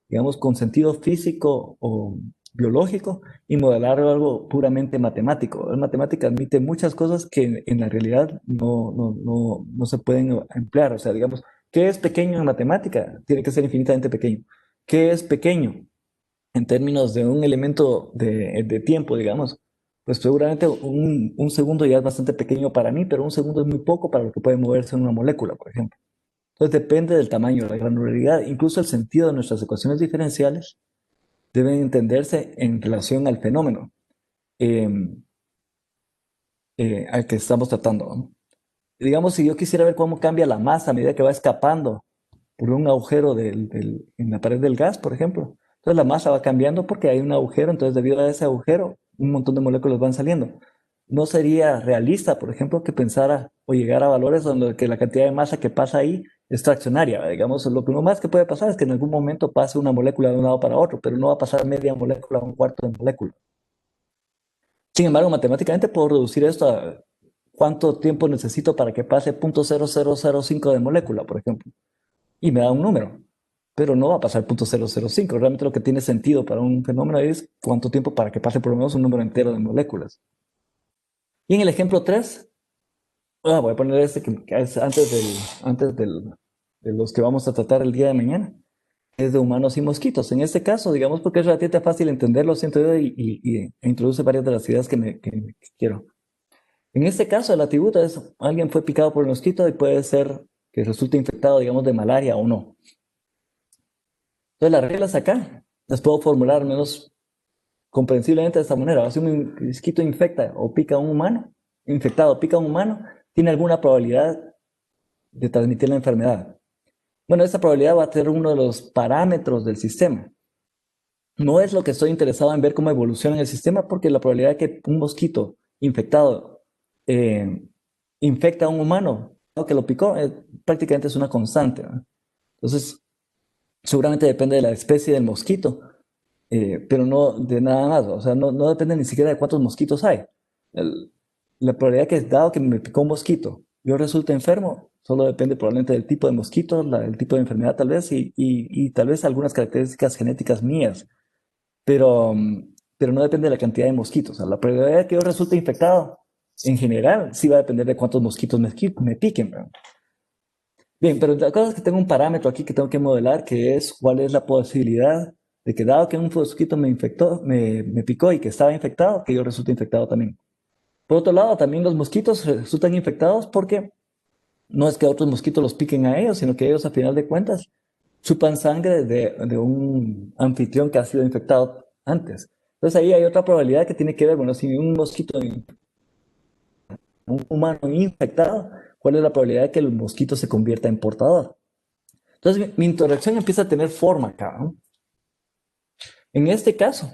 digamos, con sentido físico o biológico y modelar algo puramente matemático. La matemática admite muchas cosas que en la realidad no se pueden emplear. O sea, digamos, ¿qué es pequeño en matemática? Tiene que ser infinitamente pequeño. ¿Qué es pequeño? en términos de un elemento de tiempo, digamos, pues seguramente un segundo ya es bastante pequeño para mí, pero un segundo es muy poco para lo que puede moverse en una molécula, por ejemplo. Entonces depende del tamaño, la granularidad, incluso el sentido de nuestras ecuaciones diferenciales deben entenderse en relación al fenómeno eh, al que estamos tratando, ¿no? Digamos, si yo quisiera ver cómo cambia la masa a medida que va escapando por un agujero en la pared del gas, por ejemplo. Entonces la masa va cambiando porque hay un agujero, entonces debido a ese agujero un montón de moléculas van saliendo. No sería realista, por ejemplo, que pensara o llegara a valores donde que la cantidad de masa que pasa ahí es fraccionaria. Digamos, lo que más que puede pasar es que en algún momento pase una molécula de un lado para otro, pero no va a pasar media molécula o un cuarto de molécula. Sin embargo, matemáticamente puedo reducir esto a cuánto tiempo necesito para que pase 0.0005 de molécula, por ejemplo, y me da un número, pero no va a pasar 0.005. Realmente lo que tiene sentido para un fenómeno es cuánto tiempo para que pase por lo menos un número entero de moléculas. Y en el ejemplo 3, voy a poner este que es de los que vamos a tratar el día de mañana, es de humanos y mosquitos. En este caso, digamos, porque es relativamente fácil entenderlo, siento yo, e introduce varias de las ideas que quiero. En este caso, el atributo es alguien fue picado por un mosquito y puede ser que resulte infectado, digamos, de malaria o no. Entonces, las reglas acá las puedo formular al menos comprensiblemente de esta manera. Si un mosquito infecta o pica a un humano, infectado pica a un humano, tiene alguna probabilidad de transmitir la enfermedad. Bueno, esa probabilidad va a ser uno de los parámetros del sistema. No es lo que estoy interesado en ver cómo evoluciona el sistema, porque la probabilidad de que un mosquito infectado infecta a un humano que lo picó prácticamente es una constante, ¿no? Entonces, seguramente depende de la especie del mosquito, pero no de nada más. O sea, no depende ni siquiera de cuántos mosquitos hay. La probabilidad que dado que me picó un mosquito, yo resulte enfermo, solo depende probablemente del tipo de mosquito, el tipo de enfermedad tal vez, y tal vez algunas características genéticas mías, pero, pero no depende de la cantidad de mosquitos. O sea, la probabilidad de que yo resulte infectado, en general, sí va a depender de cuántos mosquitos me piquen, ¿verdad? Bien, pero la cosa es que tengo un parámetro aquí que tengo que modelar, que es cuál es la posibilidad de que dado que un mosquito me infectó, me picó y que estaba infectado, que yo resulte infectado también. Por otro lado, también los mosquitos resultan infectados porque no es que otros mosquitos los piquen a ellos, sino que ellos, a final de cuentas, chupan sangre de un anfitrión que ha sido infectado antes. Entonces ahí hay otra probabilidad que tiene que ver, bueno, si un mosquito, un humano infectado, ¿cuál es la probabilidad de que el mosquito se convierta en portador? Entonces mi interacción empieza a tener forma acá, ¿no? En este caso,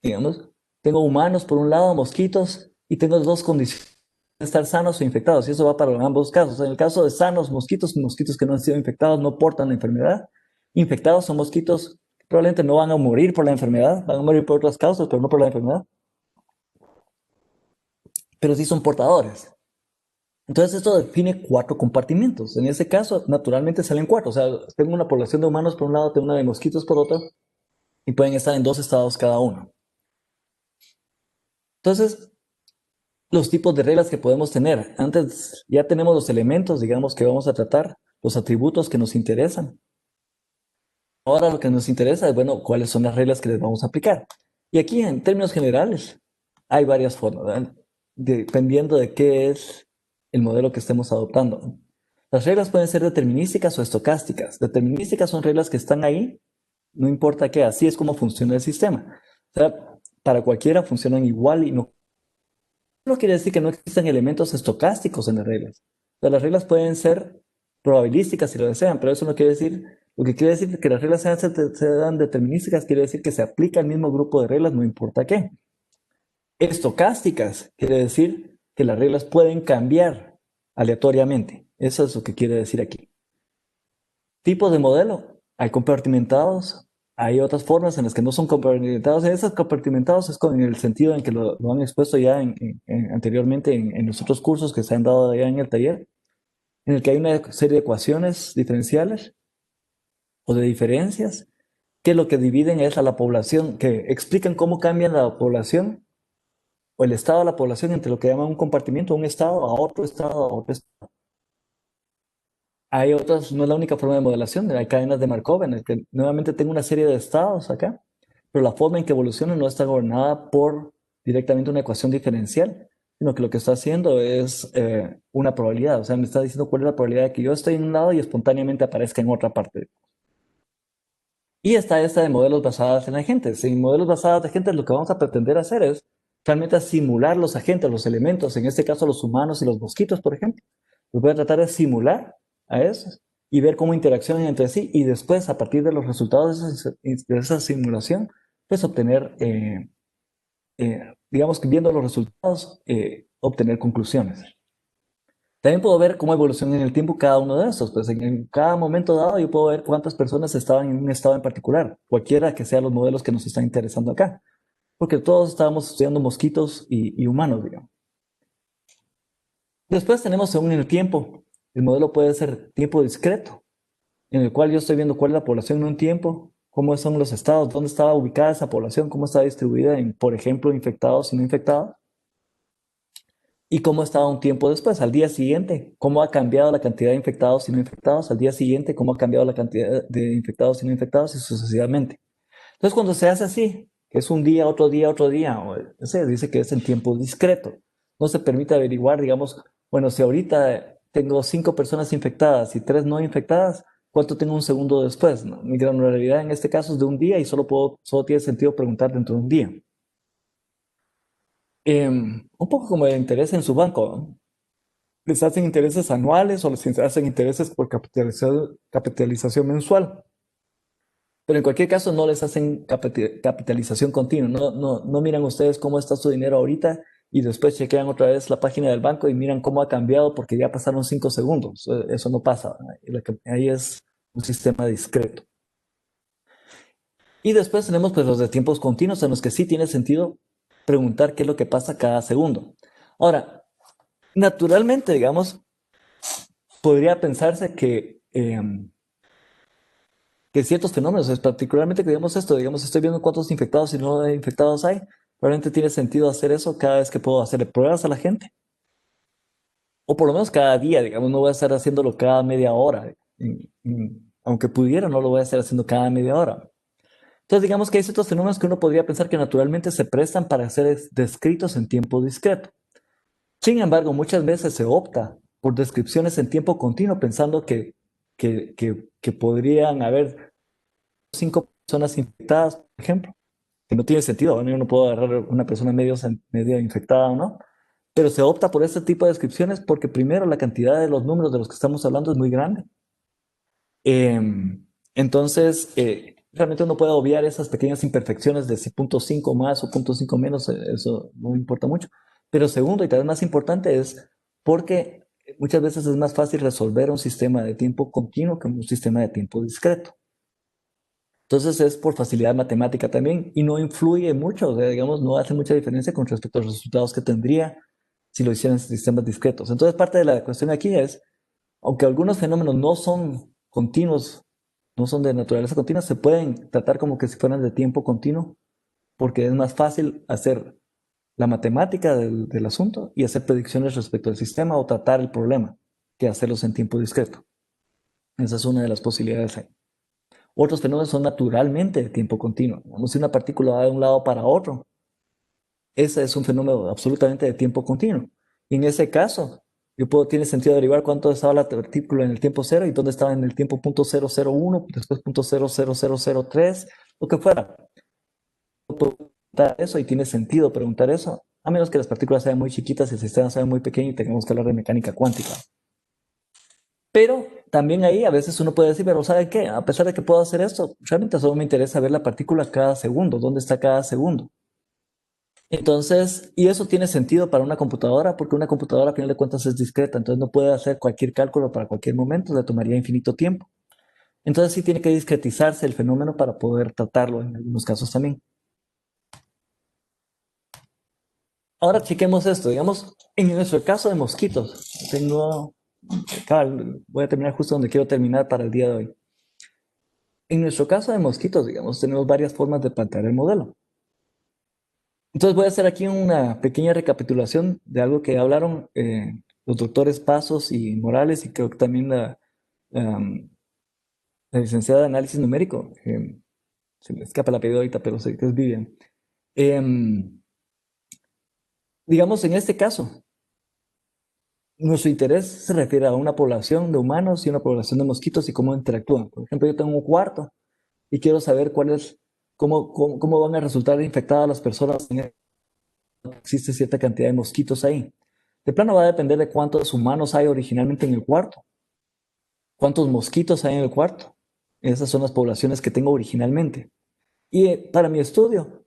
digamos, tengo humanos por un lado, mosquitos, y tengo dos condiciones: estar sanos o infectados, y eso va para ambos casos. En el caso de sanos, mosquitos que no han sido infectados no portan la enfermedad. Infectados son mosquitos que probablemente no van a morir por la enfermedad, van a morir por otras causas, pero no por la enfermedad, pero sí son portadores. Entonces esto define 4 compartimentos. En ese caso, naturalmente salen 4. O sea, tengo una población de humanos por un lado, tengo una de mosquitos por otro, y pueden estar en 2 estados cada uno. Entonces, los tipos de reglas que podemos tener. Antes ya tenemos los elementos, digamos, que vamos a tratar, los atributos que nos interesan. Ahora lo que nos interesa es, bueno, cuáles son las reglas que les vamos a aplicar. Y aquí, en términos generales, hay varias formas, ¿verdad? Dependiendo de qué es el modelo que estemos adoptando. Las reglas pueden ser determinísticas o estocásticas. Determinísticas son reglas que están ahí, no importa qué, así es como funciona el sistema. O sea, para cualquiera funcionan igual y no quiere decir que no existen elementos estocásticos en las reglas. O sea, las reglas pueden ser probabilísticas si lo desean, pero eso no quiere decir, lo que quiere decir que las reglas sean determinísticas, quiere decir que se aplica el mismo grupo de reglas, no importa qué. Estocásticas quiere decir que las reglas pueden cambiar aleatoriamente. Eso es lo que quiere decir aquí. Tipos de modelo. Hay compartimentados, hay otras formas en las que no son compartimentados. Esos compartimentados es en el sentido en que lo han expuesto ya anteriormente en los otros cursos que se han dado ya en el taller, en el que hay una serie de ecuaciones diferenciales o de diferencias que lo que dividen es a la población, que explican cómo cambia la población o el estado de la población entre lo que llaman un compartimiento, un estado a otro estado a otro estado. Hay otras, no es la única forma de modelación, hay cadenas de Markov en el que nuevamente tengo una serie de estados acá, pero la forma en que evoluciona no está gobernada por directamente una ecuación diferencial, sino que lo que está haciendo es una probabilidad. O sea, me está diciendo cuál es la probabilidad de que yo esté en un lado y espontáneamente aparezca en otra parte. Y está esta de modelos basados en agentes. En modelos basados en agentes lo que vamos a pretender hacer es realmente simular los agentes, los elementos, en este caso los humanos y los mosquitos, por ejemplo. Los voy a tratar de simular a esos y ver cómo interaccionan entre sí y después, a partir de los resultados de esa simulación, pues obtener, digamos que viendo los resultados, obtener conclusiones. También puedo ver cómo evoluciona en el tiempo cada uno de estos. Pues en cada momento dado yo puedo ver cuántas personas estaban en un estado en particular, cualquiera que sean los modelos que nos están interesando acá. Porque todos estábamos estudiando mosquitos y humanos, digamos. Después tenemos según el tiempo. El modelo puede ser tiempo discreto, en el cual yo estoy viendo cuál es la población en un tiempo, cómo son los estados, dónde estaba ubicada esa población, cómo está distribuida en, por ejemplo, infectados y no infectados. Y cómo estaba un tiempo después, al día siguiente, cómo ha cambiado la cantidad de infectados y no infectados, al día siguiente, cómo ha cambiado la cantidad de infectados y no infectados y sucesivamente. Entonces, cuando se hace así, que es un día, otro día, se dice que es en tiempo discreto. No se permite averiguar, digamos, bueno, si ahorita tengo 5 personas infectadas y 3 no infectadas, ¿cuánto tengo un segundo después? ¿No? Mi granularidad en este caso es de un día y solo tiene sentido preguntar dentro de un día. Un poco como el interés en su banco, ¿no? Les hacen intereses anuales o les hacen intereses por capitalización mensual. Pero en cualquier caso no les hacen capitalización continua. No miran ustedes cómo está su dinero ahorita y después chequean otra vez la página del banco y miran cómo ha cambiado porque ya pasaron 5 segundos. Eso no pasa. Ahí es un sistema discreto. Y después tenemos pues los de tiempos continuos en los que sí tiene sentido preguntar qué es lo que pasa cada segundo. Ahora, naturalmente, digamos, podría pensarse que ciertos fenómenos, es particularmente que digamos esto, digamos, estoy viendo cuántos infectados y no infectados hay, probablemente tiene sentido hacer eso cada vez que puedo hacerle pruebas a la gente, o por lo menos cada día, digamos, no voy a estar haciéndolo cada media hora, aunque pudiera, no lo voy a estar haciendo cada media hora. Entonces, digamos que hay ciertos fenómenos que uno podría pensar que naturalmente se prestan para ser descritos en tiempo discreto. Sin embargo, muchas veces se opta por descripciones en tiempo continuo pensando que podrían haber 5 personas infectadas, por ejemplo, que no tiene sentido, ¿no? Yo no puedo agarrar una persona medio infectada o no, pero se opta por este tipo de descripciones porque primero la cantidad de los números de los que estamos hablando es muy grande. Entonces, realmente uno puede obviar esas pequeñas imperfecciones de si 0.5 más o 0.5 menos, eso no importa mucho. Pero segundo, y tal vez más importante, es porque muchas veces es más fácil resolver un sistema de tiempo continuo que un sistema de tiempo discreto. Entonces es por facilidad matemática también y no influye mucho, o sea, digamos, no hace mucha diferencia con respecto a los resultados que tendría si lo hicieran en sistemas discretos. Entonces parte de la cuestión aquí es, aunque algunos fenómenos no son continuos, no son de naturaleza continua, se pueden tratar como que si fueran de tiempo continuo, porque es más fácil hacer la matemática del asunto y hacer predicciones respecto al sistema o tratar el problema que hacerlos en tiempo discreto. Esa es una de las posibilidades ahí. Otros fenómenos son naturalmente de tiempo continuo. Como si una partícula va de un lado para otro. Ese es un fenómeno absolutamente de tiempo continuo. Y en ese caso, tiene sentido derivar cuánto estaba la partícula en el tiempo cero y dónde estaba en el tiempo 0.001, después 0.00003, lo que fuera. Puedo preguntar eso y tiene sentido preguntar eso, a menos que las partículas sean muy chiquitas y el sistema sea muy pequeño y tengamos que hablar de mecánica cuántica. Pero también ahí a veces uno puede decir, pero ¿sabe qué? A pesar de que puedo hacer esto, realmente solo me interesa ver la partícula cada segundo, dónde está cada segundo. Entonces, y eso tiene sentido para una computadora, porque una computadora a final de cuentas es discreta, entonces no puede hacer cualquier cálculo para cualquier momento, le tomaría infinito tiempo. Entonces sí tiene que discretizarse el fenómeno para poder tratarlo en algunos casos también. Ahora chequemos esto, digamos, en nuestro caso de mosquitos, voy a terminar justo donde quiero terminar para el día de hoy. En nuestro caso de mosquitos, digamos, tenemos varias formas de plantear el modelo. Entonces voy a hacer aquí una pequeña recapitulación de algo que hablaron los doctores Pasos y Morales y creo que también la licenciada de análisis numérico, se me escapa el apellido ahorita, pero sé que es Vivian. Em, digamos, en este caso, nuestro interés se refiere a una población de humanos y una población de mosquitos y cómo interactúan. Por ejemplo, yo tengo un cuarto y quiero saber cómo van a resultar infectadas las personas en existe cierta cantidad de mosquitos ahí. De plano va a depender de cuántos humanos hay originalmente en el cuarto, cuántos mosquitos hay en el cuarto. Esas son las poblaciones que tengo originalmente. Y para mi estudio,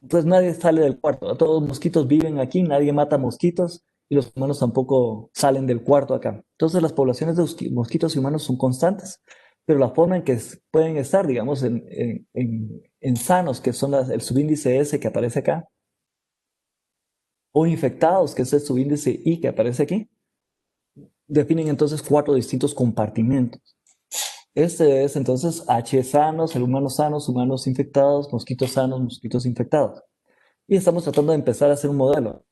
pues nadie sale del cuarto. Todos los mosquitos viven aquí, nadie mata mosquitos y los humanos tampoco salen del cuarto acá. Entonces las poblaciones de mosquitos y humanos son constantes, pero la forma en que pueden estar, digamos, en sanos, que son el subíndice S que aparece acá, o infectados, que es el subíndice I que aparece aquí, definen entonces 4 distintos compartimentos. Este es entonces H sanos, el humano sanos, humanos infectados, mosquitos sanos, mosquitos infectados. Y estamos tratando de empezar a hacer un modelo.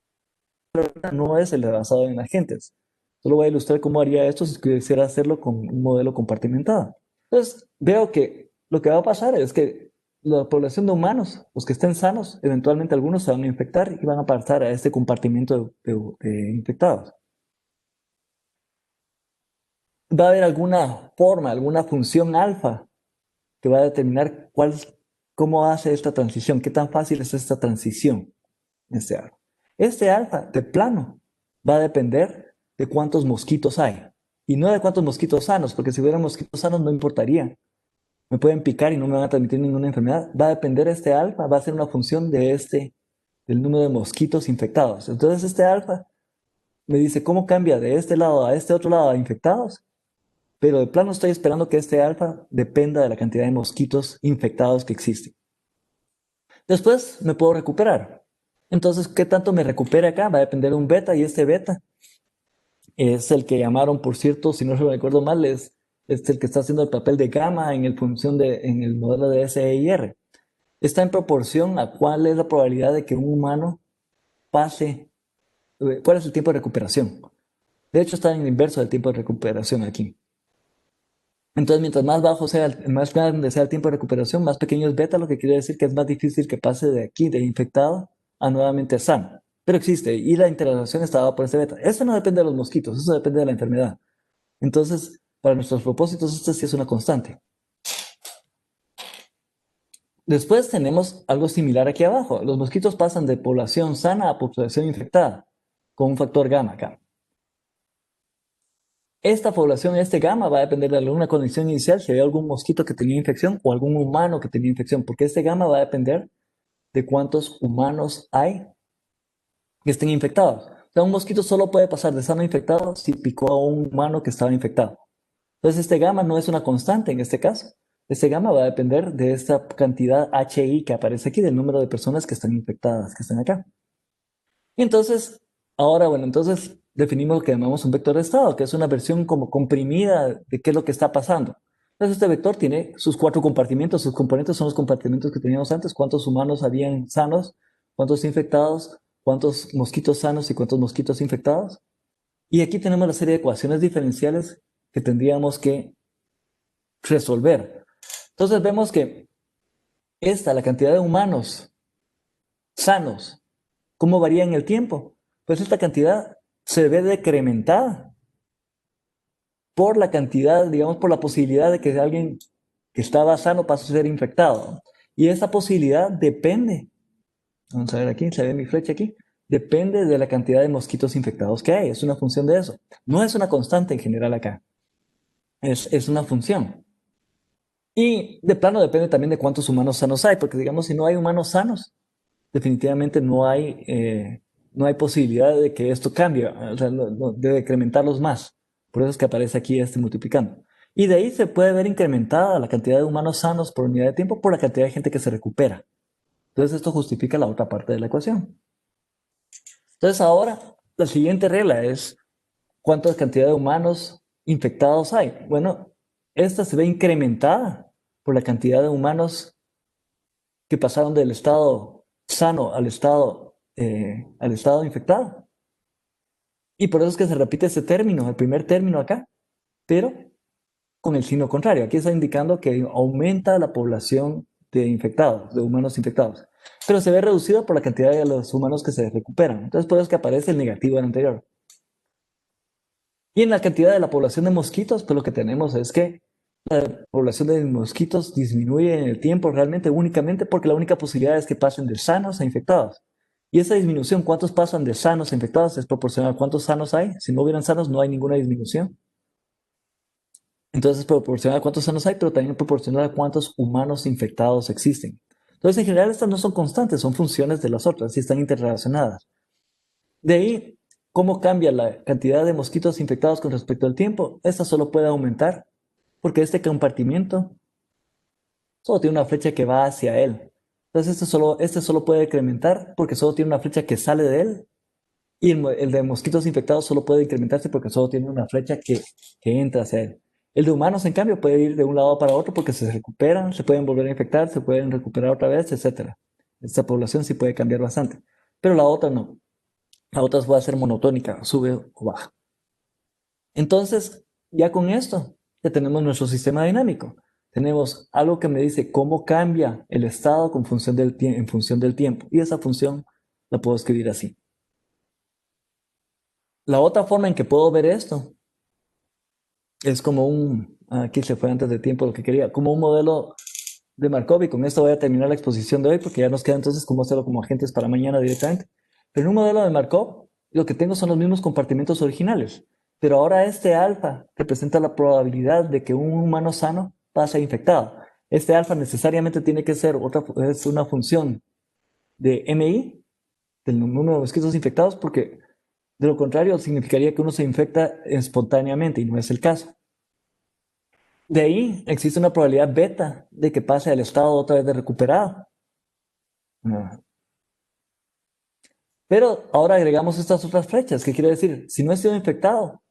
Pero no es el de basado en agentes. Solo voy a ilustrar cómo haría esto si quisiera hacerlo con un modelo compartimentado. Entonces, veo que lo que va a pasar es que la población de humanos, los que estén sanos, eventualmente algunos se van a infectar y van a pasar a este compartimento de infectados. Va a haber alguna forma, alguna función alfa que va a determinar cómo hace esta transición, qué tan fácil es esta transición. Este alfa de plano va a depender de cuántos mosquitos hay. Y no de cuántos mosquitos sanos, porque si hubiera mosquitos sanos no importaría. Me pueden picar y no me van a transmitir ninguna enfermedad. Va a depender este alfa, va a ser una función del número de mosquitos infectados. Entonces este alfa me dice cómo cambia de este lado a este otro lado a infectados, pero de plano estoy esperando que este alfa dependa de la cantidad de mosquitos infectados que existen. Después me puedo recuperar. Entonces, ¿qué tanto me recupere acá? Va a depender de un beta, y este beta es el que llamaron, por cierto, si no recuerdo mal, es el que está haciendo el papel de gamma en el modelo de SEIR. Está en proporción a cuál es la probabilidad de que un humano pase, cuál es el tiempo de recuperación. De hecho, está en el inverso del tiempo de recuperación aquí. Entonces, mientras más bajo sea, más grande sea el tiempo de recuperación, más pequeño es beta, lo que quiere decir que es más difícil que pase de aquí, de infectado, a nuevamente sano. Pero existe, y la interacción está dada por este beta. Eso no depende de los mosquitos, eso depende de la enfermedad. Entonces, para nuestros propósitos, esta sí es una constante. Después tenemos algo similar aquí abajo. Los mosquitos pasan de población sana a población infectada, con un factor gamma acá. Esta población, este gamma, va a depender de alguna condición inicial, si hay algún mosquito que tenía infección o algún humano que tenía infección, porque este gamma va a depender de cuántos humanos hay que estén infectados. O sea, un mosquito solo puede pasar de sano a infectado si picó a un humano que estaba infectado. Entonces, este gamma no es una constante en este caso. Este gamma va a depender de esta cantidad HI que aparece aquí, del número de personas que están infectadas, que están acá. Y entonces, ahora, bueno, entonces definimos lo que llamamos un vector de estado, que es una versión como comprimida de qué es lo que está pasando. Entonces, este vector tiene sus 4 compartimentos. Sus componentes son los compartimentos que teníamos antes. ¿Cuántos humanos habían sanos? ¿Cuántos infectados? ¿Cuántos mosquitos sanos y cuántos mosquitos infectados? Y aquí tenemos la serie de ecuaciones diferenciales que tendríamos que resolver. Entonces, vemos que la cantidad de humanos sanos, ¿cómo varía en el tiempo? Pues esta cantidad se ve decrementada por la cantidad, digamos, por la posibilidad de que alguien que estaba sano pase a ser infectado. Y esa posibilidad depende, vamos a ver aquí, se ve mi flecha aquí, depende de la cantidad de mosquitos infectados que hay. Es una función de eso. No es una constante en general acá. Es una función. Y de plano depende también de cuántos humanos sanos hay, porque digamos, si no hay humanos sanos, definitivamente no hay posibilidad de que esto cambie, o sea, de decrementarlos más. Por eso es que aparece aquí este multiplicando. Y de ahí se puede ver incrementada la cantidad de humanos sanos por unidad de tiempo por la cantidad de gente que se recupera. Entonces esto justifica la otra parte de la ecuación. Entonces ahora la siguiente regla es ¿cuánta cantidad de humanos infectados hay? Bueno, esta se ve incrementada por la cantidad de humanos que pasaron del estado sano al estado infectado. Y por eso es que se repite ese término, el primer término acá, pero con el signo contrario. Aquí está indicando que aumenta la población de infectados, de humanos infectados. Pero se ve reducido por la cantidad de los humanos que se recuperan. Entonces, por eso es que aparece el negativo del anterior. Y en la cantidad de la población de mosquitos, pues lo que tenemos es que la población de mosquitos disminuye en el tiempo realmente únicamente porque la única posibilidad es que pasen de sanos a infectados. Y esa disminución, ¿cuántos pasan de sanos a infectados? Es proporcional a cuántos sanos hay. Si no hubieran sanos, no hay ninguna disminución. Entonces es proporcional a cuántos sanos hay, pero también proporcional a cuántos humanos infectados existen. Entonces, en general, estas no son constantes, son funciones de las otras y están interrelacionadas. De ahí, ¿cómo cambia la cantidad de mosquitos infectados con respecto al tiempo? Esta solo puede aumentar porque este compartimiento solo tiene una flecha que va hacia él. Entonces, este solo puede incrementar porque solo tiene una flecha que sale de él. Y el de mosquitos infectados solo puede incrementarse porque solo tiene una flecha que entra hacia él. El de humanos, en cambio, puede ir de un lado para otro porque se recuperan, se pueden volver a infectar, se pueden recuperar otra vez, etc. Esta población sí puede cambiar bastante. Pero la otra no. La otra va a ser monotónica, sube o baja. Entonces, ya con esto, ya tenemos nuestro sistema dinámico. Tenemos algo que me dice cómo cambia el estado en función del tiempo. Y esa función la puedo escribir así. La otra forma en que puedo ver esto es como aquí se fue antes de tiempo lo que quería, como un modelo de Markov, y con esto voy a terminar la exposición de hoy porque ya nos queda entonces cómo hacerlo como agentes para mañana directamente. Pero en un modelo de Markov, lo que tengo son los mismos compartimentos originales, pero ahora este alfa representa la probabilidad de que un humano sano pase infectado. Este alfa necesariamente tiene que ser es una función de MI, del número de mosquitos infectados, porque de lo contrario significaría que uno se infecta espontáneamente y no es el caso. De ahí existe una probabilidad beta de que pase al estado otra vez de recuperado. Pero ahora agregamos estas otras flechas. ¿Qué quiere decir? Si no he sido infectado,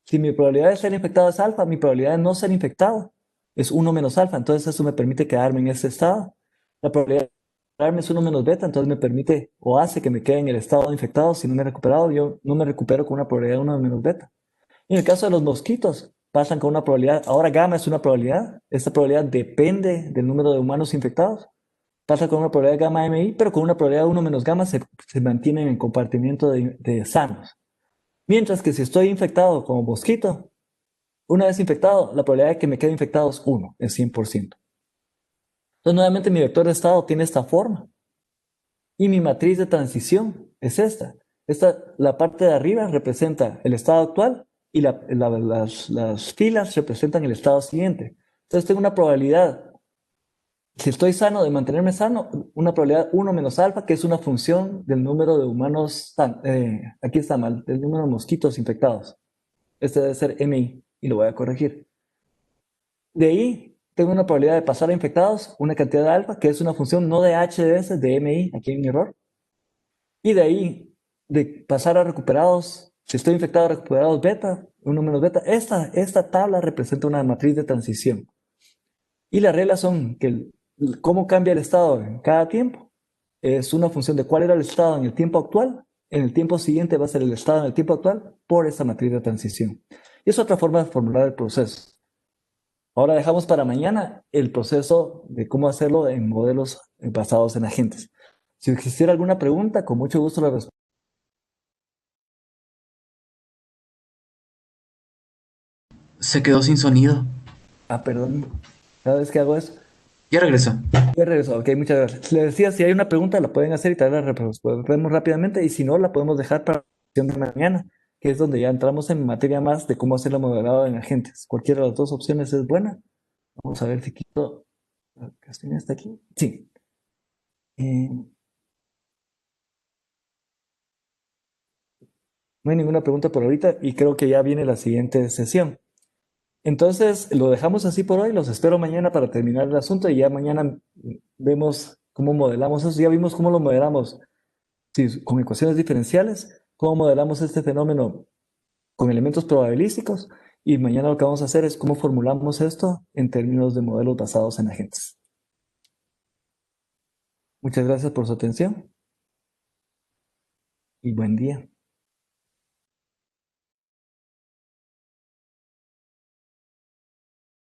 si mi probabilidad de ser infectado es alfa, mi probabilidad de no ser infectado es 1 menos alfa. Entonces eso me permite quedarme en ese estado. La probabilidad de quedarme es 1 menos beta, entonces me permite o hace que me quede en el estado infectado. Si no me he recuperado, yo no me recupero con una probabilidad de 1 menos beta. En el caso de los mosquitos, pasan con una probabilidad, ahora gamma es una probabilidad, esta probabilidad depende del número de humanos infectados, pasa con una probabilidad gamma MI, pero con una probabilidad de 1 menos gamma se mantiene en el compartimiento de sanos. Mientras que si estoy infectado como mosquito, una vez infectado, la probabilidad de que me quede infectado es 1, es 100%. Entonces, nuevamente mi vector de estado tiene esta forma. Y mi matriz de transición es esta. La parte de arriba representa el estado actual y las filas representan el estado siguiente. Entonces tengo una probabilidad, si estoy sano, de mantenerme sano, una probabilidad 1 menos alfa, que es una función del número de humanos, aquí está mal, del número de mosquitos infectados. Este debe ser MI y lo voy a corregir. De ahí tengo una probabilidad de pasar a infectados, una cantidad de alfa, que es una función no de HDS, de MI, aquí hay un error. Y de ahí, de pasar a recuperados, si estoy infectado, recuperados beta, 1 menos beta, esta tabla representa una matriz de transición. Y las reglas son que cómo cambia el estado en cada tiempo es una función de cuál era el estado en el tiempo actual. En el tiempo siguiente va a ser el estado en el tiempo actual por esta matriz de transición. Y es otra forma de formular el proceso. Ahora dejamos para mañana el proceso de cómo hacerlo en modelos basados en agentes. Si existiera alguna pregunta, con mucho gusto la respondo. Se quedó sin sonido. Perdón. Cada vez que hago eso, Ya regresó. ya regreso. Ok, muchas gracias. Le decía, si hay una pregunta, la pueden hacer y tal vez la respondemos rápidamente. Y si no, la podemos dejar para la sesión de mañana, que es donde ya entramos en materia más de cómo hacerlo modelado en agentes. Cualquiera de las dos opciones es buena. Vamos a ver si quito. ¿Castaña está aquí? Sí. No hay ninguna pregunta por ahorita y creo que ya viene la siguiente sesión. Entonces, lo dejamos así por hoy. Los espero mañana para terminar el asunto y ya mañana vemos cómo modelamos eso. Ya vimos cómo lo modelamos con ecuaciones diferenciales, cómo modelamos este fenómeno con elementos probabilísticos y mañana lo que vamos a hacer es cómo formulamos esto en términos de modelos basados en agentes. Muchas gracias por su atención y buen día.